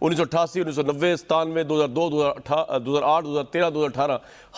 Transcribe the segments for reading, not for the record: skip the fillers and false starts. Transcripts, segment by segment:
1988, 1990, 97, 2002, 2008, 2013, 2018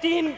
3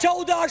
14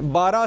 12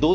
2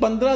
15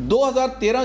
2013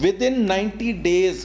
within 90 days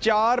4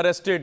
arrested.